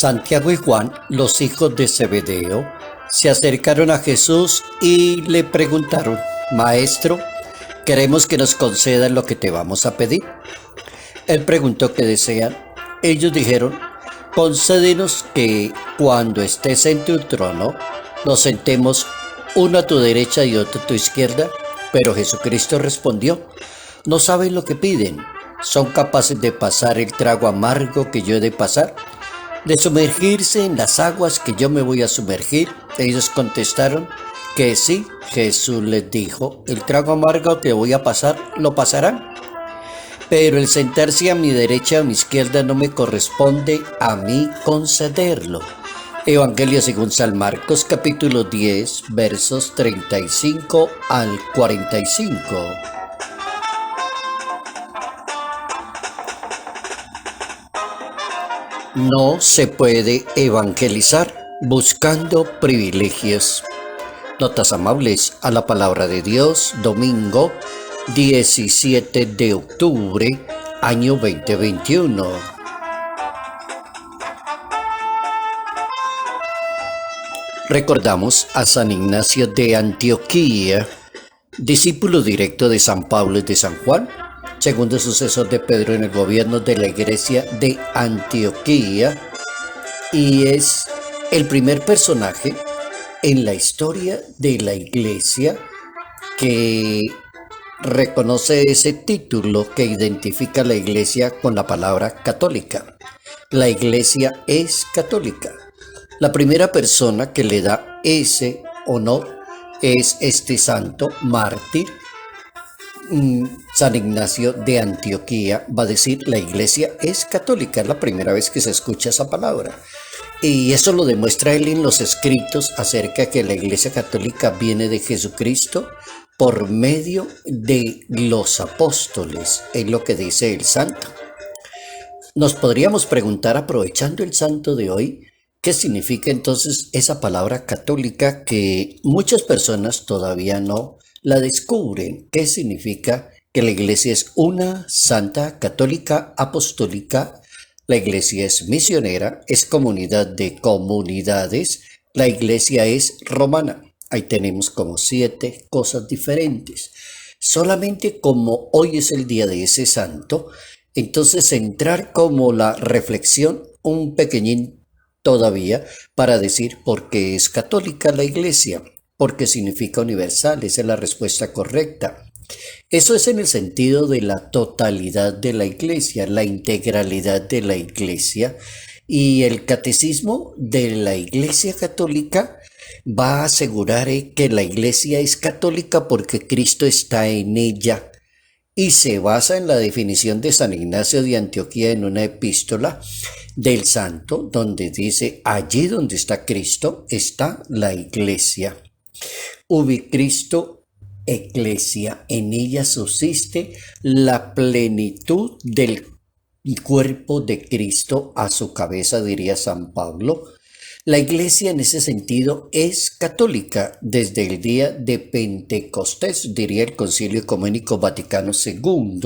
Santiago y Juan, los hijos de Zebedeo, se acercaron a Jesús y le preguntaron: Maestro, queremos que nos concedas lo que te vamos a pedir. Él preguntó qué desean. Ellos dijeron: concédenos que cuando estés en tu trono nos sentemos uno a tu derecha y otro a tu izquierda. Pero Jesucristo respondió: no saben lo que piden. ¿Son capaces de pasar el trago amargo que yo he de pasar? ¿De sumergirse en las aguas que yo me voy a sumergir? Ellos contestaron que sí. Jesús les dijo: el trago amargo que voy a pasar, lo pasarán. Pero el sentarse a mi derecha o a mi izquierda no me corresponde a mí concederlo. Evangelio según San Marcos, capítulo 10, versos 35 al 45. No se puede evangelizar buscando privilegios. Notas amables a la palabra de Dios, domingo 17 de octubre, año 2021. Recordamos a San Ignacio de Antioquía, discípulo directo de San Pablo y de San Juan, segundo sucesor de Pedro en el gobierno de la iglesia de Antioquía, y es el primer personaje en la historia de la iglesia que reconoce ese título que identifica a la iglesia con la palabra católica. La iglesia es católica. La primera persona que le da ese honor es este santo mártir, San Ignacio de Antioquía. Va a decir: la iglesia es católica. Es la primera vez que se escucha esa palabra. Y eso lo demuestra él en los escritos acerca que la iglesia católica viene de Jesucristo por medio de los apóstoles. Es lo que dice el santo. Nos podríamos preguntar, aprovechando el santo de hoy, ¿qué significa entonces esa palabra católica que muchas personas todavía no la descubren? ¿Qué significa que la iglesia es una santa, católica, apostólica? La iglesia es misionera, es comunidad de comunidades. La iglesia es romana. Ahí tenemos como 7 cosas diferentes. Solamente como hoy es el día de ese santo, entonces entrar como la reflexión un pequeñín todavía para decir por qué es católica la iglesia. Porque significa universal, esa es la respuesta correcta. Eso es en el sentido de la totalidad de la iglesia, la integralidad de la iglesia. Y el catecismo de la iglesia católica va a asegurar que la iglesia es católica porque Cristo está en ella. Y se basa en la definición de San Ignacio de Antioquía en una epístola del santo, donde dice: allí donde está Cristo está la iglesia. Ubi Cristo Ecclesia, en ella subsiste la plenitud del cuerpo de Cristo a su cabeza, diría San Pablo. La iglesia en ese sentido es católica desde el día de Pentecostés, diría el Concilio Ecuménico Vaticano II,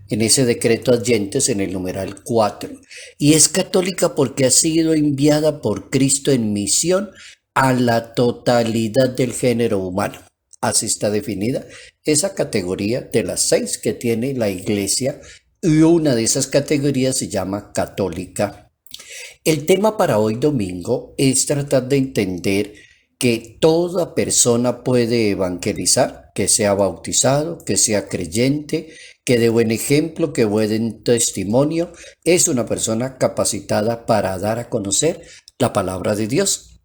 en ese decreto adyentes en el numeral 4. Y es católica porque ha sido enviada por Cristo en misión a la totalidad del género humano. Así está definida esa categoría de las 6 que tiene la iglesia, y una de esas categorías se llama católica. El tema para hoy domingo es tratar de entender que toda persona puede evangelizar, que sea bautizado, que sea creyente, que dé buen ejemplo, que buen testimonio, es una persona capacitada para dar a conocer la palabra de Dios.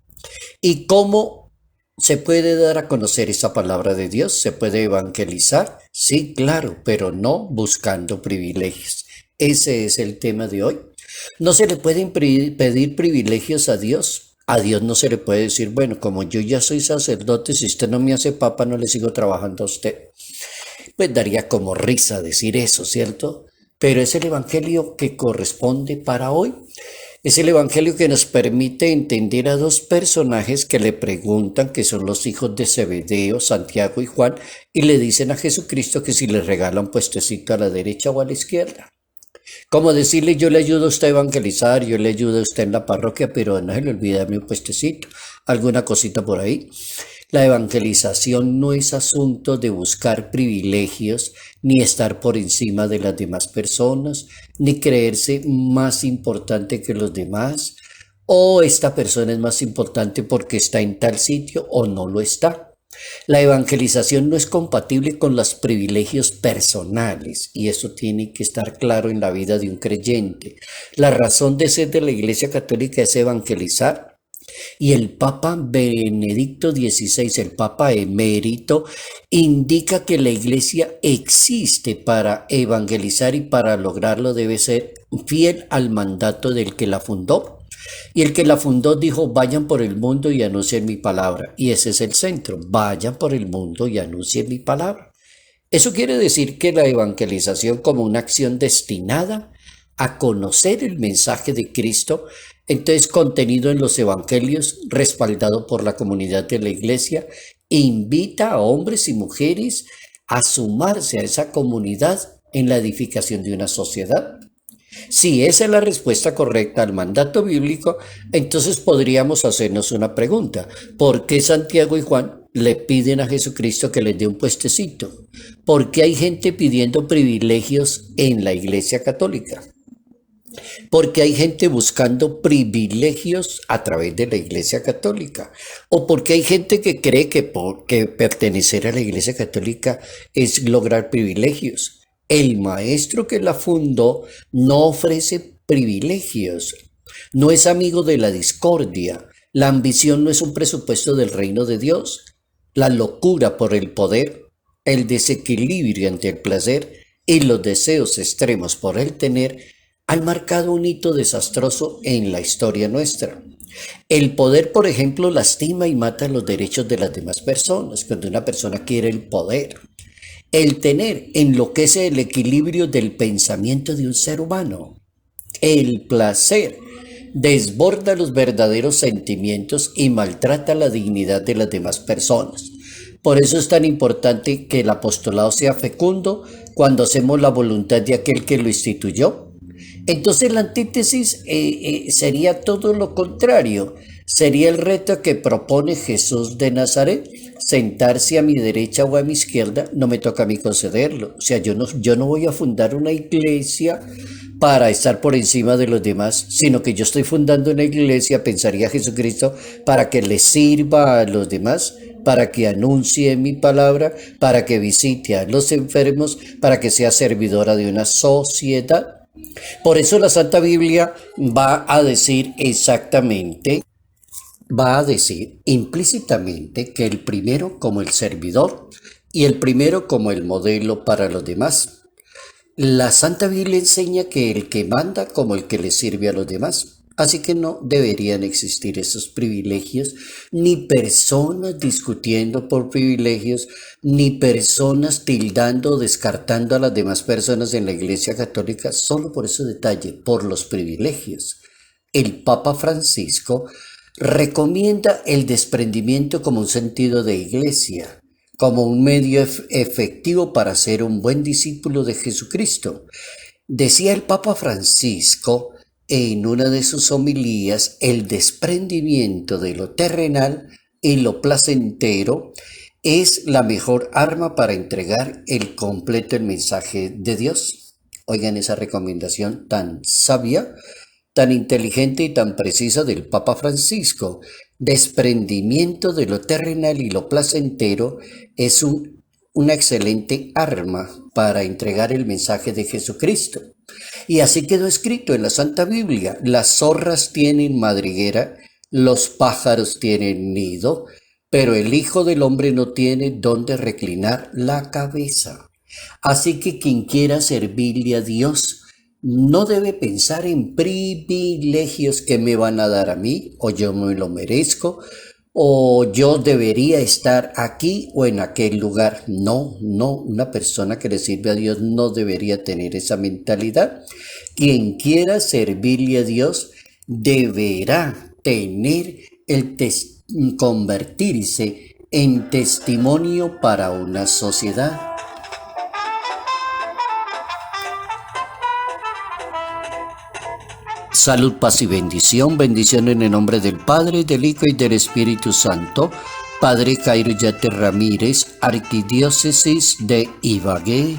¿Y cómo se puede dar a conocer esa palabra de Dios? ¿Se puede evangelizar? Sí, claro, pero no buscando privilegios. Ese es el tema de hoy. No se le pueden pedir privilegios a Dios. A Dios no se le puede decir: bueno, como yo ya soy sacerdote, si usted no me hace papa, no le sigo trabajando a usted. Pues daría como risa decir eso, ¿cierto? Pero es el evangelio que corresponde para hoy. Es el evangelio que nos permite entender a 2 personajes que le preguntan, que son los hijos de Zebedeo, Santiago y Juan, y le dicen a Jesucristo que si le regala un puestecito a la derecha o a la izquierda. Como decirle, yo le ayudo a usted a evangelizar, yo le ayudo a usted en la parroquia, pero no se le olvide darme un puestecito, alguna cosita por ahí. La evangelización no es asunto de buscar privilegios, ni estar por encima de las demás personas, ni creerse más importante que los demás, o esta persona es más importante porque está en tal sitio o no lo está. La evangelización no es compatible con los privilegios personales y eso tiene que estar claro en la vida de un creyente. La razón de ser de la Iglesia Católica es evangelizar y el Papa Benedicto XVI, el Papa emérito, indica que la Iglesia existe para evangelizar y para lograrlo debe ser fiel al mandato del que la fundó. Y el que la fundó dijo, vayan por el mundo y anuncien mi palabra. Y ese es el centro, vayan por el mundo y anuncien mi palabra. Eso quiere decir que la evangelización como una acción destinada a conocer el mensaje de Cristo, entonces contenido en los evangelios, respaldado por la comunidad de la iglesia, invita a hombres y mujeres a sumarse a esa comunidad en la edificación de una sociedad. Si esa es la respuesta correcta al mandato bíblico, entonces podríamos hacernos una pregunta. ¿Por qué Santiago y Juan le piden a Jesucristo que les dé un puestecito? ¿Por qué hay gente pidiendo privilegios en la Iglesia Católica? Porque hay gente buscando privilegios a través de la Iglesia Católica. O porque hay gente que cree que pertenecer a la Iglesia Católica es lograr privilegios. El maestro que la fundó no ofrece privilegios, no es amigo de la discordia, la ambición no es un presupuesto del reino de Dios, la locura por el poder, el desequilibrio ante el placer y los deseos extremos por el tener han marcado un hito desastroso en la historia nuestra. El poder, por ejemplo, lastima y mata los derechos de las demás personas cuando una persona quiere el poder. El tener enloquece el equilibrio del pensamiento de un ser humano. El placer desborda los verdaderos sentimientos y maltrata la dignidad de las demás personas. Por eso es tan importante que el apostolado sea fecundo cuando hacemos la voluntad de aquel que lo instituyó. Entonces la antítesis sería todo lo contrario. Sería el reto que propone Jesús de Nazaret. Sentarse a mi derecha o a mi izquierda, no me toca a mí concederlo. O sea, yo no voy a fundar una iglesia para estar por encima de los demás, sino que yo estoy fundando una iglesia, pensaría Jesucristo, para que le sirva a los demás, para que anuncie mi palabra, para que visite a los enfermos, para que sea servidora de una sociedad. Por eso la Santa Biblia va a decir implícitamente que el primero como el servidor y el primero como el modelo para los demás. La Santa Biblia enseña que el que manda como el que le sirve a los demás. Así que no deberían existir esos privilegios, ni personas discutiendo por privilegios, ni personas tildando o descartando a las demás personas en la Iglesia Católica solo por ese detalle, por los privilegios. El Papa Francisco recomienda el desprendimiento como un sentido de iglesia, como un medio efectivo para ser un buen discípulo de Jesucristo. Decía el Papa Francisco en una de sus homilías, el desprendimiento de lo terrenal y lo placentero es la mejor arma para entregar el mensaje de Dios. Oigan esa recomendación tan sabia, tan inteligente y tan precisa del Papa Francisco. Desprendimiento de lo terrenal y lo placentero es una excelente arma para entregar el mensaje de Jesucristo. Y así quedó escrito en la Santa Biblia: las zorras tienen madriguera, los pájaros tienen nido, pero el Hijo del Hombre no tiene dónde reclinar la cabeza. Así que quien quiera servirle a Dios no debe pensar en privilegios que me van a dar a mí, o yo me lo merezco, o yo debería estar aquí o en aquel lugar. No, una persona que le sirve a Dios no debería tener esa mentalidad. Quien quiera servirle a Dios deberá convertirse en testimonio para una sociedad. Salud, paz y bendición. Bendición en el nombre del Padre, del Hijo y del Espíritu Santo. Padre Cairo Yate Ramírez, Arquidiócesis de Ibagué,